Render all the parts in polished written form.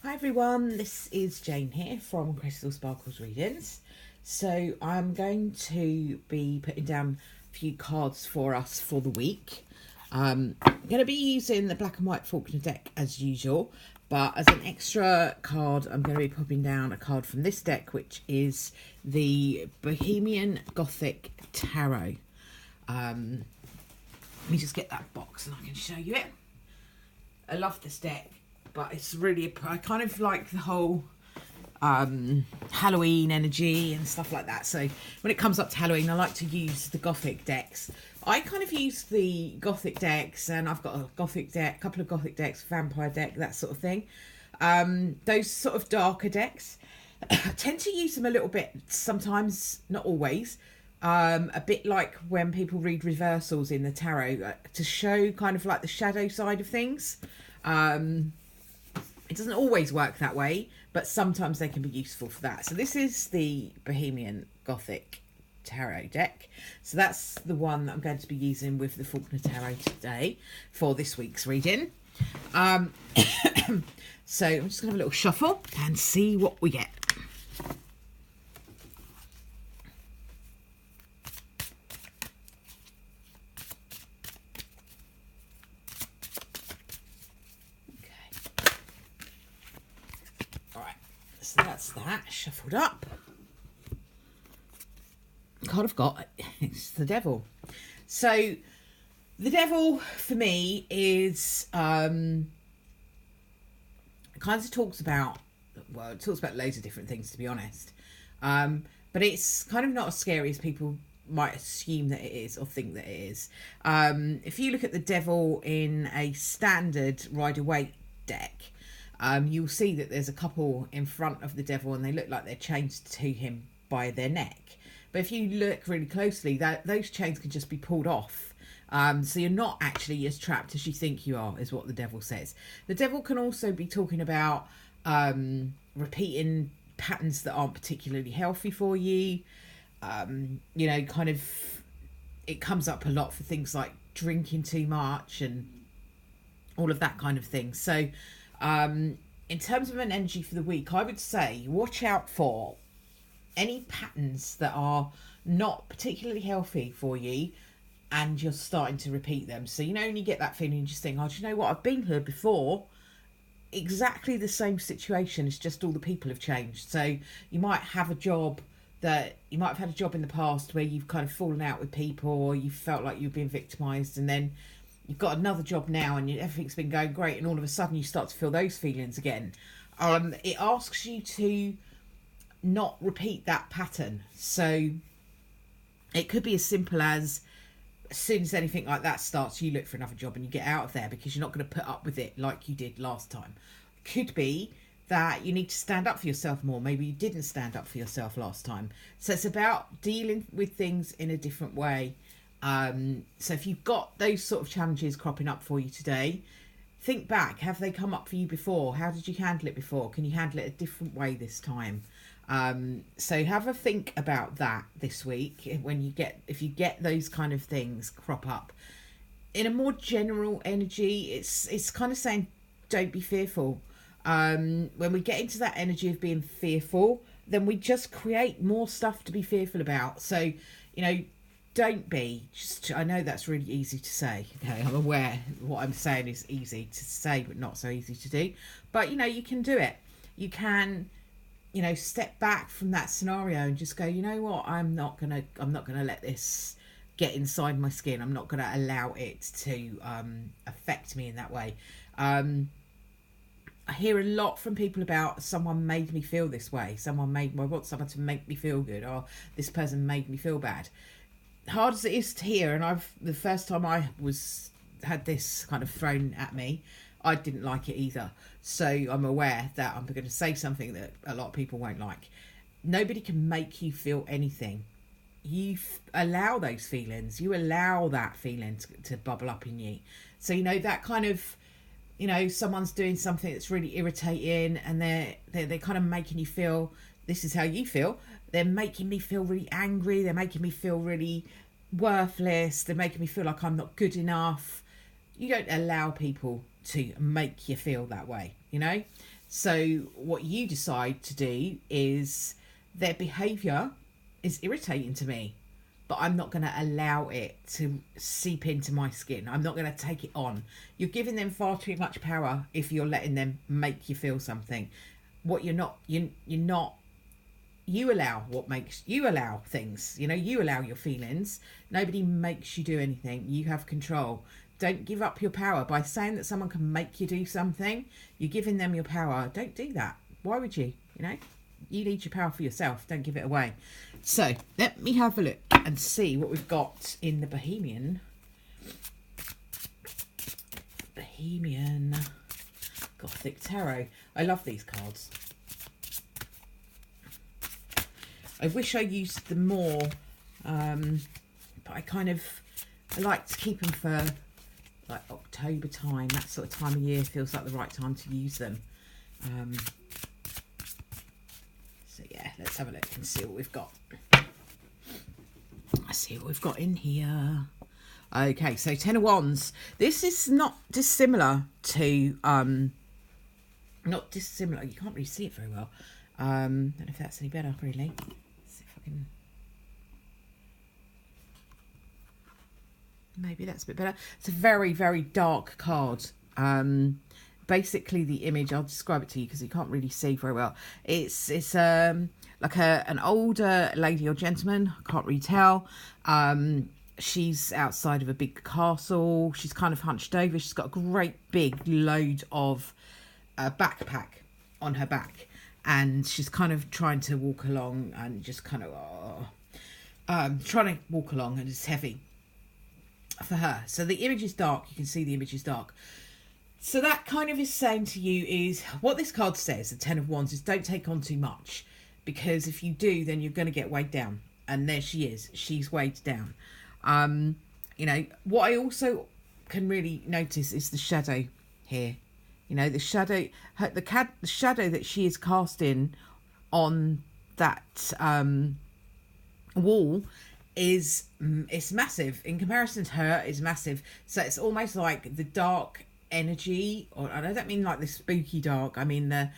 Hi everyone, this is Jane here from Crystal Sparkles Readings. So I'm going to be putting down a few cards for us for the week. I'm going to be using the black and white Faulkner deck as usual, but as an extra card I'm going to be popping down a card from this deck, which is the Bohemian Gothic Tarot. Let me just get that box and I can show you it. I love this deck, but it's really, I kind of like the whole Halloween energy and stuff like that. So when it comes up to Halloween, I like to use the Gothic decks. I kind of use the Gothic decks, and I've got a Gothic deck, couple of Gothic decks, vampire deck, that sort of thing. Those sort of darker decks, I tend to use them a little bit sometimes, not always. A bit like when people read reversals in the tarot, to show kind of like the shadow side of things. It doesn't always work that way, but sometimes they can be useful for that. So this is the Bohemian Gothic Tarot deck. So that's the one that I'm going to be using with the Faulkner Tarot today for this week's reading. So I'm just going to have a little shuffle and see what we get. So that's that shuffled up. The card I've got, it's the Devil. So the Devil for me is kind of talks about, well, it talks about loads of different things, to be honest, but it's kind of not as scary as people might assume that it is or think that it is. If you look at the Devil in a standard Rider-Waite deck, you'll see that there's a couple in front of the Devil and they look like they're chained to him by their neck. But if you look really closely, those chains can just be pulled off. So you're not actually as trapped as you think you are, is what the Devil says. The Devil can also be talking about repeating patterns that aren't particularly healthy for you. You know, kind of, it comes up a lot for things like drinking too much and all of that kind of thing. So in terms of an energy for the week, I would say watch out for any patterns that are not particularly healthy for you and you're starting to repeat them. So, you know, when you get that feeling, you just think, oh, do you know what? I've been here before. Exactly the same situation. It's just all the people have changed. So you might have a job you might have had a job in the past where you've kind of fallen out with people or you felt like you've been victimised, and then you've got another job now and everything's been going great, and all of a sudden you start to feel those feelings again. It asks you to not repeat that pattern. So it could be as simple as soon as anything like that starts, you look for another job and you get out of there because you're not going to put up with it like you did last time. Could be that you need to stand up for yourself more. Maybe you didn't stand up for yourself last time. So it's about dealing with things in a different way. So if you've got those sort of challenges cropping up for you today, think back. Have they come up for you before? How did you handle it before? Can you handle it a different way this time? So have a think about that this week if you get those kind of things crop up. In a more general energy, it's kind of saying don't be fearful. When we get into that energy of being fearful, then we just create more stuff to be fearful about. So, you know, don't be. I know that's really easy to say. Okay, I'm aware what I'm saying is easy to say, but not so easy to do. But, you know, you can do it. You can, you know, step back from that scenario and just go, you know what, I'm not gonna let this get inside my skin. I'm not gonna allow it to affect me in that way. I hear a lot from people about someone made me feel this way. I want someone to make me feel good, or this person made me feel bad. Hard as it is to hear, and the first time I had this kind of thrown at me, I didn't like it either. So I'm aware that I'm going to say something that a lot of people won't like. Nobody can make you feel anything. You allow those feelings. You allow that feeling to bubble up in you. So, you know, that kind of, you know, someone's doing something that's really irritating and they're kind of making you feel, this is how you feel. They're making me feel really angry. They're making me feel really worthless. They're making me feel like I'm not good enough. You don't allow people to make you feel that way, you know? So what you decide to do is, their behaviour is irritating to me, but I'm not going to allow it to seep into my skin. I'm not going to take it on. You're giving them far too much power if you're letting them make you feel something. What you're not, you're not, you allow what makes, you allow things, you know, you allow your feelings. Nobody makes you do anything. You have control. Don't give up your power by saying that someone can make you do something. You're giving them your power. Don't do that. Why would you? You know, you need your power for yourself. Don't give it away. So let me have a look and see what we've got in the Bohemian Gothic Tarot. I love these cards. I wish I used them more, but I like to keep them for like October time. That sort of time of year feels like the right time to use them. So yeah, let's have a look and see what we've got. Let's see what we've got in here. Okay, so Ten of Wands. This is not dissimilar to, not dissimilar. You can't really see it very well. Don't know if that's any better, really. Let's see if I can. Maybe that's a bit better. It's a very, very dark card. Basically, the image, I'll describe it to you because you can't really see very well. It's like an older lady or gentleman. I can't really tell. She's outside of a big castle. She's kind of hunched over. She's got a great big load of backpack on her back. And she's kind of trying to walk along and just kind of trying to walk along, and it's heavy for her. So the image is dark. You can see the image is dark. So that kind of is saying to you is what this card says, the Ten of Wands, is don't take on too much, because if you do, then you're going to get weighed down. And there she is. She's weighed down. You know, what I also can really notice is the shadow here. You know, the shadow, the shadow that she is casting on that wall is, it's massive. In comparison to her, it's massive. So it's almost like the dark energy, or I don't mean like the spooky dark. I mean the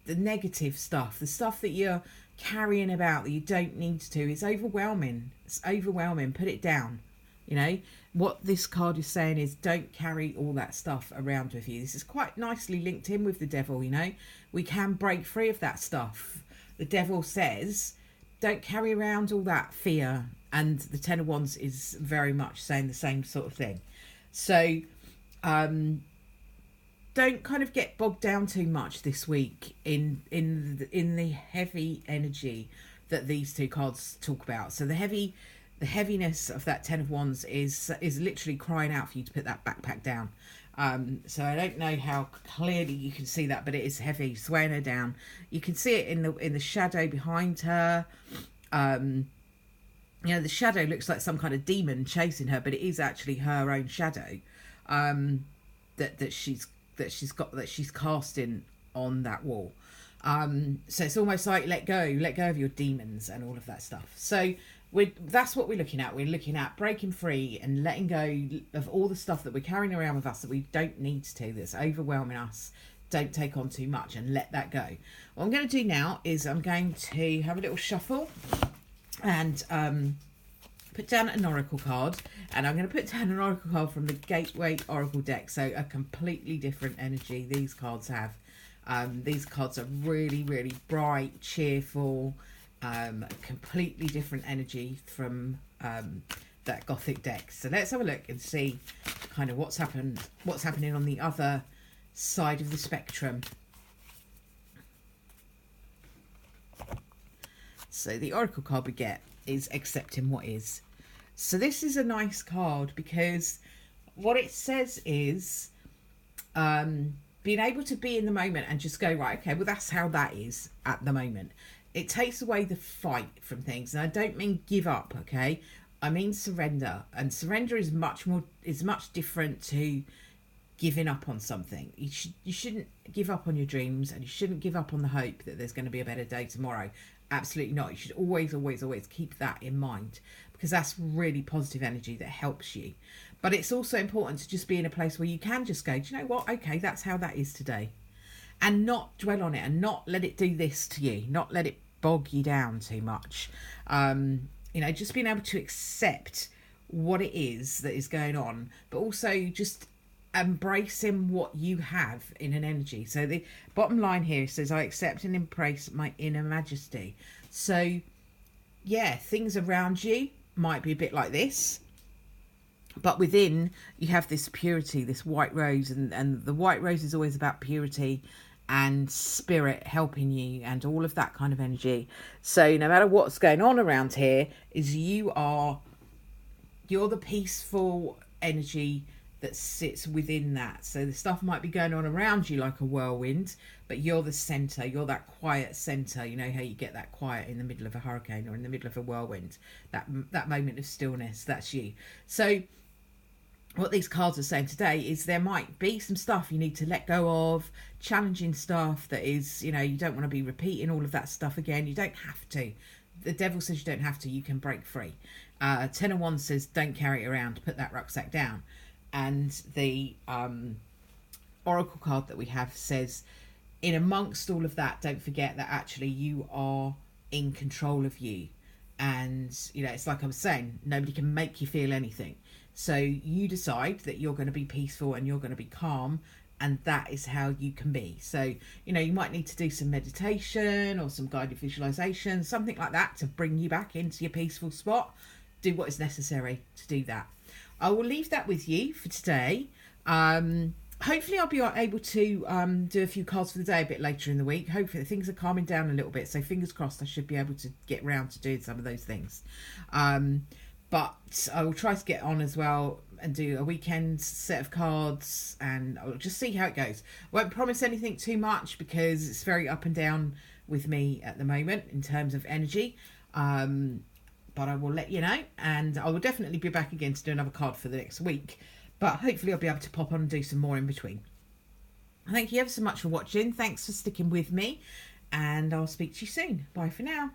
negative stuff, the stuff that you're carrying about that you don't need to. It's overwhelming. It's overwhelming. Put it down. You know, what this card is saying is don't carry all that stuff around with you. This is quite nicely linked in with the devil, you know. We can break free of that stuff. The devil says don't carry around all that fear, and the Ten of Wands is very much saying the same sort of thing. So don't kind of get bogged down too much this week in the heavy energy that these two cards talk about. So the heaviness of that Ten of Wands is literally crying out for you to put that backpack down. So I don't know how clearly you can see that, but it is heavy, swaying her down. You can see it in the shadow behind her. You know, the shadow looks like some kind of demon chasing her, but it is actually her own shadow that she's casting on that wall. So it's almost like let go of your demons and all of that stuff. So that's what we're looking at. We're looking at breaking free and letting go of all the stuff that we're carrying around with us that we don't need to, that's overwhelming us. Don't take on too much and let that go. What I'm going to do now is I'm going to have a little shuffle and put down an oracle card, and I'm going to put down an oracle card from the Gateway Oracle deck. So a completely different energy these cards have. These cards are really, really bright, cheerful, completely different energy from that Gothic deck. So let's have a look and see kind of what's happening on the other side of the spectrum. So the oracle card we get is accepting what is. So this is a nice card because what it says is being able to be in the moment and just go, right, okay, well, that's how that is at the moment. It takes away the fight from things. And I don't mean give up, okay? I mean surrender. And surrender is much different to giving up on something. You shouldn't give up on your dreams, and you shouldn't give up on the hope that there's going to be a better day tomorrow. Absolutely not. You should always, always, always keep that in mind. because that's really positive energy that helps you. But it's also important to just be in a place where you can just go, do you know what? Okay, that's how that is today. And not dwell on it and not let it do this to you, not let it bog you down too much. Just being able to accept what it is that is going on, but also just embracing what you have in an energy. So the bottom line here says, I accept and embrace my inner majesty. So yeah, things around you might be a bit like this, but within you have this purity, this white rose, and the white rose is always about purity and spirit helping you and all of that kind of energy. So no matter what's going on around here, is you're the peaceful energy that sits within that. So the stuff might be going on around you like a whirlwind, but you're the center, you're that quiet center. You know how you get that quiet in the middle of a hurricane or in the middle of a whirlwind, that moment of stillness, that's you. So what these cards are saying today is there might be some stuff you need to let go of, challenging stuff that is, you don't want to be repeating all of that stuff again. You don't have to. The devil says you don't have to. You can break free. Ten of Wands says don't carry it around, put that rucksack down. And the oracle card that we have says, in amongst all of that, don't forget that actually you are in control of you. And, it's like I was saying, nobody can make you feel anything. So you decide that you're going to be peaceful and you're going to be calm, and that is how you can be. So, you might need to do some meditation or some guided visualization, something like that, to bring you back into your peaceful spot. Do what is necessary to do that. I will leave that with you for today. Hopefully I'll be able to do a few cards for the day a bit later in the week. Hopefully things are calming down a little bit. So fingers crossed I should be able to get round to doing some of those things. But I will try to get on as well and do a weekend set of cards, and I'll just see how it goes. Won't promise anything too much because it's very up and down with me at the moment in terms of energy. But I will let you know, and I will definitely be back again to do another card for the next week. But hopefully I'll be able to pop on and do some more in between. Thank you ever so much for watching. Thanks for sticking with me, and I'll speak to you soon. Bye for now.